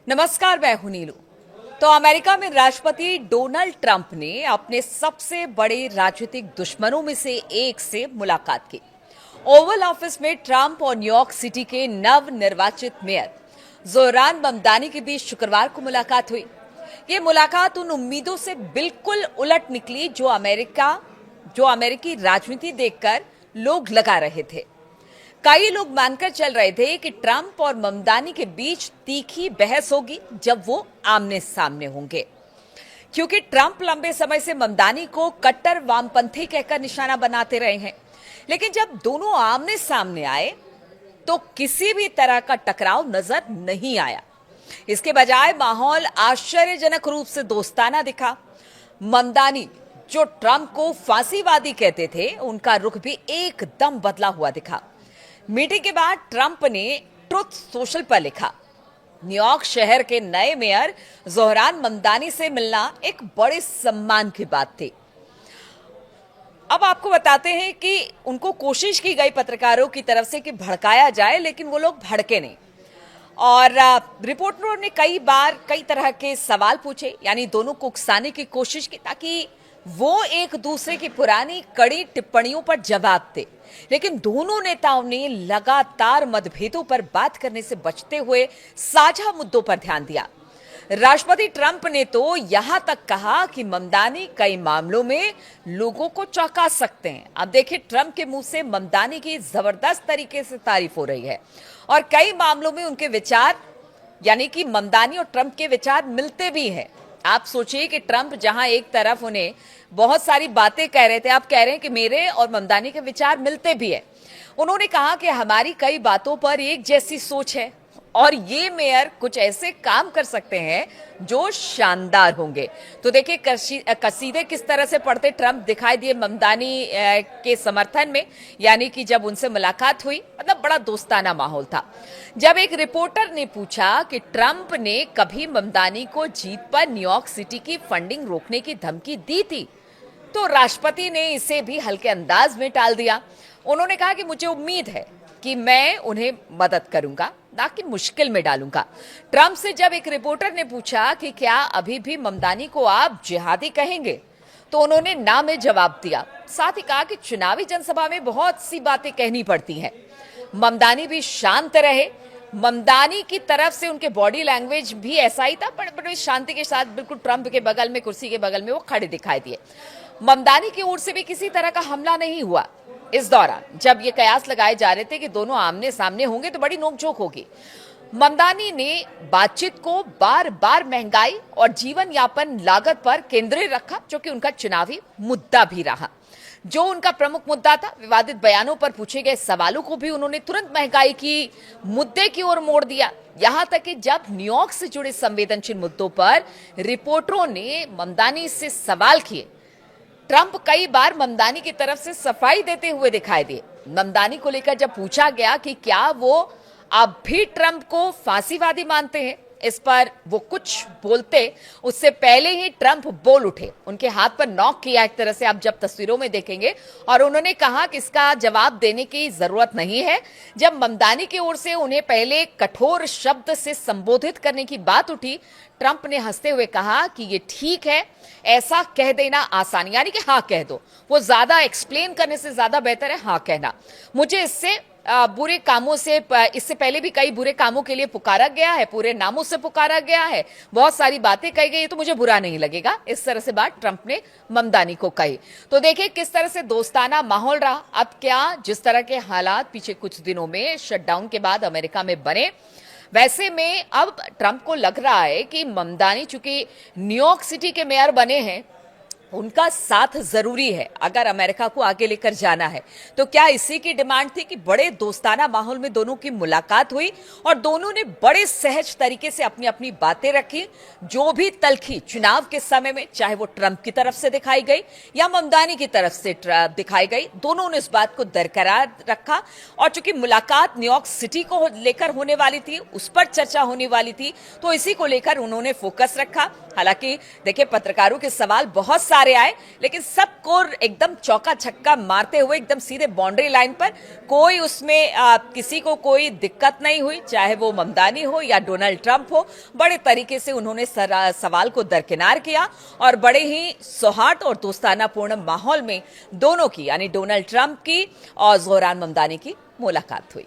नमस्कार, मैं हूं नीलू। तो अमेरिका में राष्ट्रपति डोनाल्ड ट्रंप ने अपने सबसे बड़े राजनीतिक दुश्मनों में से एक से मुलाकात की। ओवल ऑफिस में ट्रंप और न्यूयॉर्क सिटी के नव निर्वाचित मेयर जोहरान ममदानी के बीच शुक्रवार को मुलाकात हुई। ये मुलाकात उन उम्मीदों से बिल्कुल उलट निकली जो अमेरिकी राजनीति देखकर लोग लगा रहे थे। कई लोग मानकर चल रहे थे कि ट्रंप और ममदानी के बीच तीखी बहस होगी जब वो आमने सामने होंगे, क्योंकि ट्रंप लंबे समय से ममदानी को कट्टर वामपंथी कहकर निशाना बनाते रहे हैं। लेकिन जब दोनों आमने सामने आए तो किसी भी तरह का टकराव नजर नहीं आया। इसके बजाय माहौल आश्चर्यजनक रूप से दोस्ताना दिखा। ममदानी, जो ट्रंप को फांसीवादी कहते थे, उनका रुख भी एकदम बदला हुआ दिखा। मीटिंग के बाद ट्रंप ने ट्रुथ सोशल पर लिखा, न्यूयॉर्क शहर के नए मेयर जोहरान ममदानी से मिलना एक बड़े सम्मान की बात थी। अब आपको बताते हैं कि उनको कोशिश की गई पत्रकारों की तरफ से कि भड़काया जाए, लेकिन वो लोग भड़के नहीं। और रिपोर्टरों ने कई तरह के सवाल पूछे, यानी दोनों को उकसाने की कोशिश की ताकि वो एक दूसरे की पुरानी कड़ी टिप्पणियों पर जवाब दे। लेकिन दोनों नेताओं ने लगातार मतभेदों पर बात करने से बचते हुए साझा मुद्दों पर ध्यान दिया। राष्ट्रपति ट्रंप ने तो यहां तक कहा कि ममदानी कई मामलों में लोगों को चौंका सकते हैं। अब देखिए, ट्रंप के मुंह से ममदानी की जबरदस्त तरीके से तारीफ हो रही है और कई मामलों में उनके विचार, यानी कि ममदानी और ट्रंप के विचार मिलते भी हैं। आप सोचिए कि ट्रंप जहां एक तरफ उन्हें बहुत सारी बातें कह रहे थे, आप कह रहे हैं कि मेरे और ममदानी के विचार मिलते भी हैं। उन्होंने कहा कि हमारी कई बातों पर एक जैसी सोच है और ये मेयर कुछ ऐसे काम कर सकते हैं जो शानदार होंगे। तो देखिए कसीदे किस तरह से पढ़ते ट्रंप दिखाई दिए ममदानी के समर्थन में, यानी कि जब उनसे मुलाकात हुई, मतलब बड़ा दोस्ताना माहौल था। जब एक रिपोर्टर ने पूछा कि ट्रंप ने कभी ममदानी को जीत पर न्यूयॉर्क सिटी की फंडिंग रोकने की धमकी दी थी, तो राष्ट्रपति ने इसे भी हल्के अंदाज में टाल दिया। उन्होंने कहा कि मुझे उम्मीद है कि मैं उन्हें मदद करूंगा, ना कि मुश्किल में डालूंगा। ट्रंप से जब एक रिपोर्टर ने पूछा कि क्या अभी भी ममदानी को आप जिहादी कहेंगे, तो उन्होंने ना में जवाब दिया। साथ ही कहा कि चुनावी जनसभा में बहुत सी बातें कहनी पड़ती हैं। ममदानी भी शांत रहे। ममदानी की तरफ से उनके बॉडी लैंग्वेज भी ऐसा ही था, बड़ी शांति के साथ बिल्कुल ट्रंप के बगल में, कुर्सी के बगल में वो खड़े दिखाई दिए। ममदानी की ओर से भी किसी तरह का हमला नहीं हुआ। इस दौरान जब ये कयास लगाए जा रहे थे कि दोनों आमने सामने होंगे तो बड़ी नोकझोंक होगी, ममदानी ने बातचीत को बार बार महंगाई और जीवन यापन लागत पर केंद्रित रखा, जो कि उनका चुनावी मुद्दा भी रहा। जो उनका प्रमुख मुद्दा था, विवादित बयानों पर पूछे गए सवालों को भी उन्होंने तुरंत महंगाई की मुद्दे की ओर मोड़ दिया। यहां तक कि जब न्यूयॉर्क से जुड़े संवेदनशील मुद्दों पर रिपोर्टरों ने ममदानी से सवाल किए, ट्रंप कई बार ममदानी की तरफ से सफाई देते हुए दिखाई दिए। ममदानी को लेकर जब पूछा गया कि क्या वो अब भी ट्रंप को फांसीवादी मानते हैं, इस पर वो कुछ बोलते उससे पहले ही ट्रंप बोल उठे, उनके हाथ पर नॉक किया एक तरह से, आप जब तस्वीरों में देखेंगे। और उन्होंने कहा कि इसका जवाब देने की जरूरत नहीं है। जब ममदानी की ओर से उन्हें पहले कठोर शब्द से संबोधित करने की बात उठी, ट्रंप ने हंसते हुए कहा कि ये ठीक है, ऐसा कह देना आसान, यानी कि हाँ कह दो। वो ज्यादा एक्सप्लेन करने से ज्यादा बेहतर है हाँ कहना। मुझे इससे बुरे कामों से, इससे पहले भी कई बुरे कामों के लिए पुकारा गया है, पूरे नामों से पुकारा गया है, बहुत सारी बातें कही गई, तो मुझे बुरा नहीं लगेगा। इस तरह से बात ट्रंप ने ममदानी को कही। तो देखिए किस तरह से दोस्ताना माहौल रहा। अब क्या, जिस तरह के हालात पिछले कुछ दिनों में शटडाउन के बाद अमेरिका में बने, वैसे में अब ट्रंप को लग रहा है कि ममदानी चूंकि न्यूयॉर्क सिटी के मेयर बने हैं, उनका साथ जरूरी है अगर अमेरिका को आगे लेकर जाना है। तो क्या इसी की डिमांड थी कि बड़े दोस्ताना माहौल में दोनों की मुलाकात हुई और दोनों ने बड़े सहज तरीके से अपनी अपनी बातें रखी। जो भी तलखी चुनाव के समय में, चाहे वो ट्रंप की तरफ से दिखाई गई या ममदानी की तरफ से दिखाई गई, दोनों ने इस बात को बरकरार रखा। और चूंकि मुलाकात न्यूयॉर्क सिटी को लेकर होने वाली थी, उस पर चर्चा होने वाली थी, तो इसी को लेकर उन्होंने फोकस रखा। हालांकि देखिए, पत्रकारों के सवाल बहुत सारे आए, लेकिन सबको एकदम चौका छक्का मारते हुए एकदम सीधे बाउंड्री लाइन पर, कोई उसमें किसी को कोई दिक्कत नहीं हुई, चाहे वो ममदानी हो या डोनाल्ड ट्रंप हो। बड़े तरीके से उन्होंने सवाल को दरकिनार किया और बड़े ही सौहार्द और दोस्ताना पूर्ण माहौल में दोनों की, यानी डोनाल्ड ट्रंप की और जोहरान ममदानी की मुलाकात हुई।